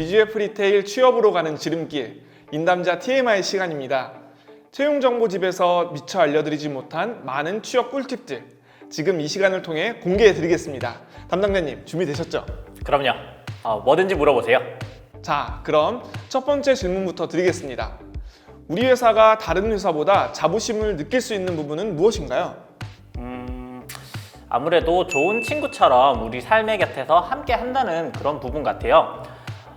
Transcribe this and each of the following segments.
BGF 리테일 취업으로 가는 지름길, 인담자 TMI 시간입니다. 채용정보집에서 미처 알려드리지 못한 많은 취업 꿀팁들, 지금 이 시간을 통해 공개해드리겠습니다. 담당자님, 준비되셨죠? 그럼요. 뭐든지 물어보세요. 자, 그럼 첫 번째 질문부터 드리겠습니다. 우리 회사가 다른 회사보다 자부심을 느낄 수 있는 부분은 무엇인가요? 아무래도 좋은 친구처럼 우리 삶의 곁에서 함께 한다는 그런 부분 같아요.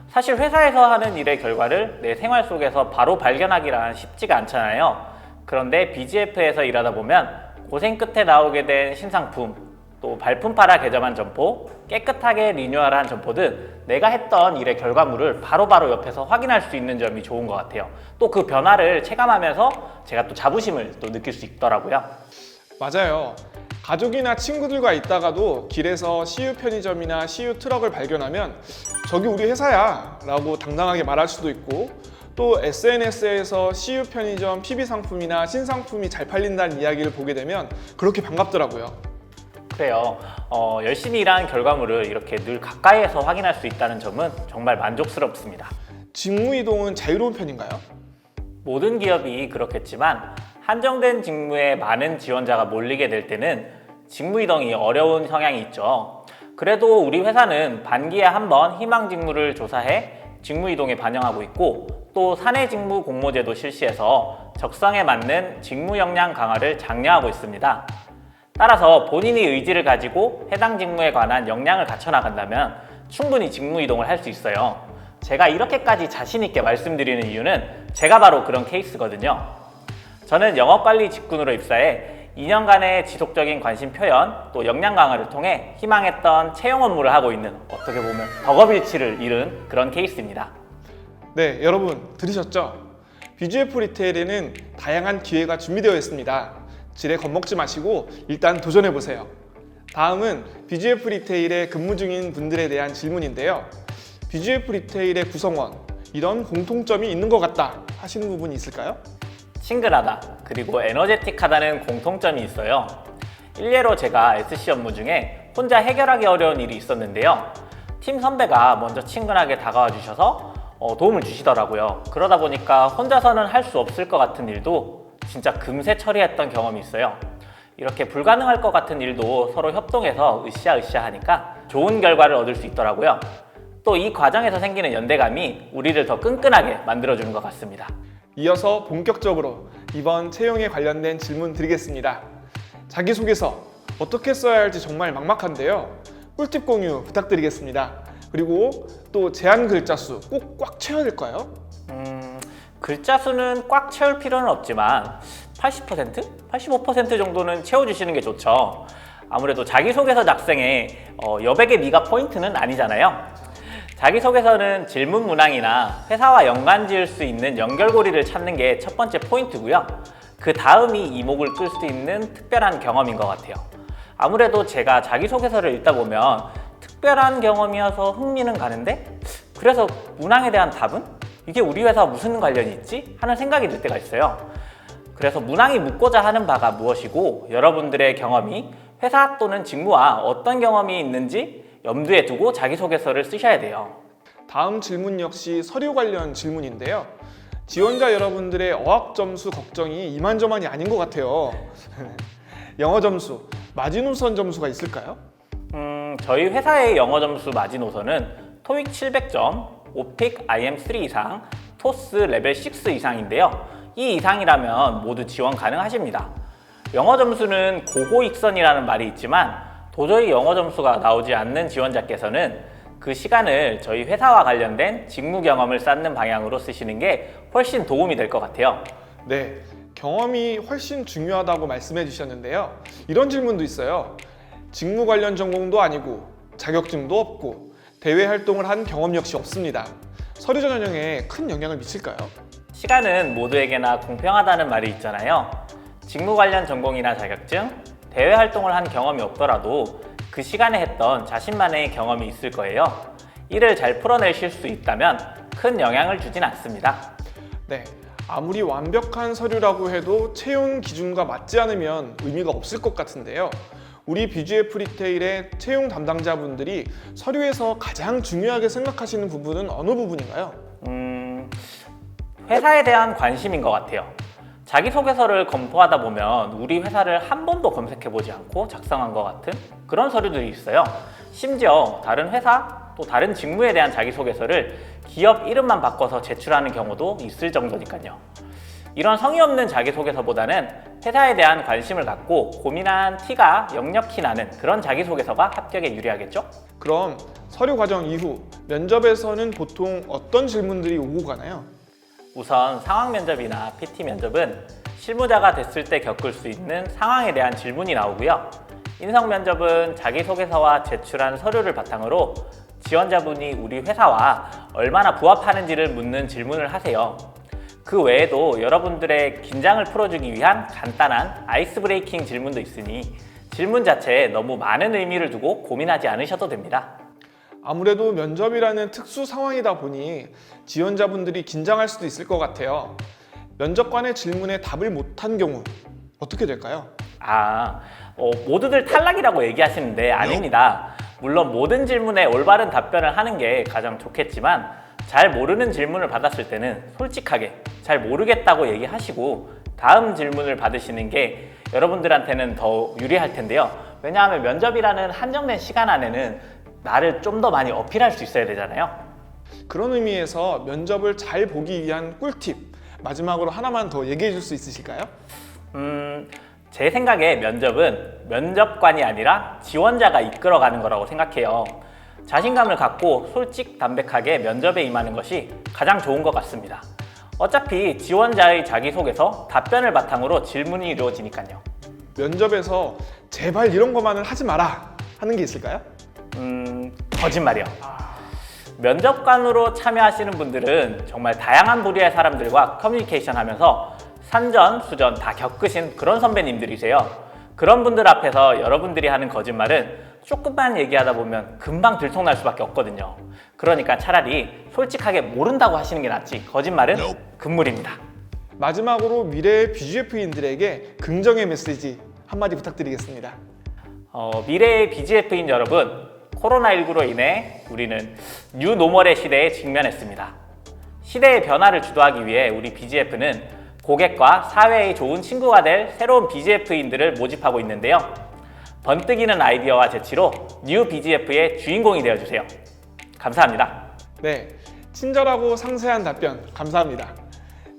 사실 회사에서 하는 일의 결과를 내 생활 속에서 바로 발견하기란 쉽지가 않잖아요. 그런데 BGF에서 일하다 보면 고생 끝에 나오게 된 신상품, 또 발품 팔아 개점한 점포, 깨끗하게 리뉴얼한 점포 등 내가 했던 일의 결과물을 바로바로 옆에서 확인할 수 있는 점이 좋은 것 같아요. 또 그 변화를 체감하면서 제가 또 자부심을 또 느낄 수 있더라고요. 맞아요. 가족이나 친구들과 있다가도 길에서 CU 편의점이나 CU 트럭을 발견하면 저기 우리 회사야 라고 당당하게 말할 수도 있고, 또 SNS에서 CU 편의점 PB 상품이나 신상품이 잘 팔린다는 이야기를 보게 되면 그렇게 반갑더라고요. 그래요. 열심히 일한 결과물을 이렇게 늘 가까이에서 확인할 수 있다는 점은 정말 만족스럽습니다. 직무 이동은 자유로운 편인가요? 모든 기업이 그렇겠지만 한정된 직무에 많은 지원자가 몰리게 될 때는 직무 이동이 어려운 성향이 있죠. 그래도 우리 회사는 반기에 한 번 희망 직무를 조사해 직무 이동에 반영하고 있고, 또 사내 직무 공모제도 실시해서 적성에 맞는 직무 역량 강화를 장려하고 있습니다. 따라서 본인이 의지를 가지고 해당 직무에 관한 역량을 갖춰 나간다면 충분히 직무 이동을 할 수 있어요. 제가 이렇게까지 자신 있게 말씀드리는 이유는 제가 바로 그런 케이스거든요. 저는 영업관리 직군으로 입사해 2년간의 지속적인 관심 표현, 또 역량 강화를 통해 희망했던 채용 업무를 하고 있는, 어떻게 보면 덕업일치를 이룬 그런 케이스입니다. 네, 여러분 들으셨죠? BGF 리테일에는 다양한 기회가 준비되어 있습니다. 지레 겁먹지 마시고 일단 도전해보세요. 다음은 BGF 리테일에 근무 중인 분들에 대한 질문인데요. BGF 리테일의 구성원, 이런 공통점이 있는 것 같다 하시는 부분이 있을까요? 친근하다, 그리고 에너제틱하다는 공통점이 있어요. 일례로 제가 SC 업무 중에 혼자 해결하기 어려운 일이 있었는데요. 팀 선배가 먼저 친근하게 다가와 주셔서 도움을 주시더라고요. 그러다 보니까 혼자서는 할 수 없을 것 같은 일도 진짜 금세 처리했던 경험이 있어요. 이렇게 불가능할 것 같은 일도 서로 협동해서 으쌰으쌰 하니까 좋은 결과를 얻을 수 있더라고요. 또 이 과정에서 생기는 연대감이 우리를 더 끈끈하게 만들어주는 것 같습니다. 이어서 본격적으로 이번 채용에 관련된 질문 드리겠습니다. 자기소개서 어떻게 써야 할지 정말 막막한데요. 꿀팁 공유 부탁드리겠습니다. 그리고 또 제한 글자 수 꼭 꽉 채워야 될까요? 글자 수는 꽉 채울 필요는 없지만 80%? 85% 정도는 채워주시는 게 좋죠. 아무래도 자기소개서 작성에 여백의 미가 포인트는 아니잖아요. 자기소개서는 질문 문항이나 회사와 연관 지을 수 있는 연결고리를 찾는 게 첫 번째 포인트고요. 그 다음이 이목을 끌 수 있는 특별한 경험인 것 같아요. 아무래도 제가 자기소개서를 읽다 보면 특별한 경험이어서 흥미는 가는데, 그래서 문항에 대한 답은? 이게 우리 회사와 무슨 관련이 있지? 하는 생각이 들 때가 있어요. 그래서 문항이 묻고자 하는 바가 무엇이고, 여러분들의 경험이 회사 또는 직무와 어떤 경험이 있는지 염두에 두고 자기소개서를 쓰셔야 돼요. 다음 질문 역시 서류 관련 질문인데요. 지원자 여러분들의 어학 점수 걱정이 이만저만이 아닌 것 같아요. 영어 점수, 마지노선 점수가 있을까요? 저희 회사의 영어 점수 마지노선은 토익 700점, 오픽 IM3 이상, 토스 레벨 6 이상인데요. 이 이상이라면 모두 지원 가능하십니다. 영어 점수는 고고익선이라는 말이 있지만 도저히 영어 점수가 나오지 않는 지원자께서는 그 시간을 저희 회사와 관련된 직무 경험을 쌓는 방향으로 쓰시는 게 훨씬 도움이 될 것 같아요. 네, 경험이 훨씬 중요하다고 말씀해 주셨는데요. 이런 질문도 있어요. 직무 관련 전공도 아니고 자격증도 없고 대외 활동을 한 경험 역시 없습니다. 서류 전형에 큰 영향을 미칠까요? 시간은 모두에게나 공평하다는 말이 있잖아요. 직무 관련 전공이나 자격증, 대외 활동을 한 경험이 없더라도 그 시간에 했던 자신만의 경험이 있을 거예요. 이를 잘 풀어내실 수 있다면 큰 영향을 주진 않습니다. 네, 아무리 완벽한 서류라고 해도 채용 기준과 맞지 않으면 의미가 없을 것 같은데요. 우리 BGF 리테일의 채용 담당자분들이 서류에서 가장 중요하게 생각하시는 부분은 어느 부분인가요? 회사에 대한 관심인 것 같아요. 자기소개서를 검토하다 보면 우리 회사를 한 번도 검색해보지 않고 작성한 것 같은 그런 서류들이 있어요. 심지어 다른 회사 또 다른 직무에 대한 자기소개서를 기업 이름만 바꿔서 제출하는 경우도 있을 정도니까요. 이런 성의 없는 자기소개서보다는 회사에 대한 관심을 갖고 고민한 티가 역력히 나는 그런 자기소개서가 합격에 유리하겠죠? 그럼 서류 과정 이후 면접에서는 보통 어떤 질문들이 오고 가나요? 우선 상황 면접이나 PT 면접은 실무자가 됐을 때 겪을 수 있는 상황에 대한 질문이 나오고요. 인성 면접은 자기소개서와 제출한 서류를 바탕으로 지원자분이 우리 회사와 얼마나 부합하는지를 묻는 질문을 하세요. 그 외에도 여러분들의 긴장을 풀어주기 위한 간단한 아이스 브레이킹 질문도 있으니 질문 자체에 너무 많은 의미를 두고 고민하지 않으셔도 됩니다. 아무래도 면접이라는 특수 상황이다 보니 지원자분들이 긴장할 수도 있을 것 같아요. 면접관의 질문에 답을 못한 경우 어떻게 될까요? 모두들 탈락이라고 얘기하시는데 아닙니다. 물론 모든 질문에 올바른 답변을 하는 게 가장 좋겠지만 잘 모르는 질문을 받았을 때는 솔직하게 잘 모르겠다고 얘기하시고 다음 질문을 받으시는 게 여러분들한테는 더 유리할 텐데요. 왜냐하면 면접이라는 한정된 시간 안에는 나를 좀 더 많이 어필할 수 있어야 되잖아요. 그런 의미에서 면접을 잘 보기 위한 꿀팁 마지막으로 하나만 더 얘기해 줄 수 있으실까요? 제 생각에 면접은 면접관이 아니라 지원자가 이끌어가는 거라고 생각해요. 자신감을 갖고 솔직담백하게 면접에 임하는 것이 가장 좋은 것 같습니다. 어차피 지원자의 자기소개서, 답변을 바탕으로 질문이 이루어지니까요. 면접에서 제발 이런 것만은 하지 마라 하는 게 있을까요? 거짓말이요. 면접관으로 참여하시는 분들은 정말 다양한 부류의 사람들과 커뮤니케이션 하면서 산전, 수전 다 겪으신 그런 선배님들이세요. 그런 분들 앞에서 여러분들이 하는 거짓말은 조금만 얘기하다 보면 금방 들통날 수밖에 없거든요. 그러니까 차라리 솔직하게 모른다고 하시는 게 낫지 거짓말은 금물입니다. 마지막으로 미래의 BGF인들에게 긍정의 메시지 한마디 부탁드리겠습니다. 미래의 BGF인 여러분, 코로나19로 인해 우리는 뉴노멀의 시대에 직면했습니다. 시대의 변화를 주도하기 위해 우리 BGF는 고객과 사회의 좋은 친구가 될 새로운 BGF인들을 모집하고 있는데요. 번뜩이는 아이디어와 재치로 뉴 BGF의 주인공이 되어주세요. 감사합니다. 네, 친절하고 상세한 답변 감사합니다.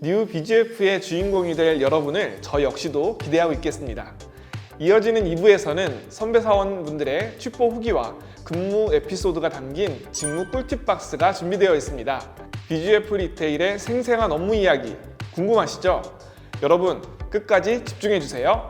뉴 BGF의 주인공이 될 여러분을 저 역시도 기대하고 있겠습니다. 이어지는 2부에서는 선배 사원분들의 취뽀 후기와 근무 에피소드가 담긴 직무 꿀팁 박스가 준비되어 있습니다. BGF 리테일의 생생한 업무 이야기 궁금하시죠? 여러분 끝까지 집중해주세요.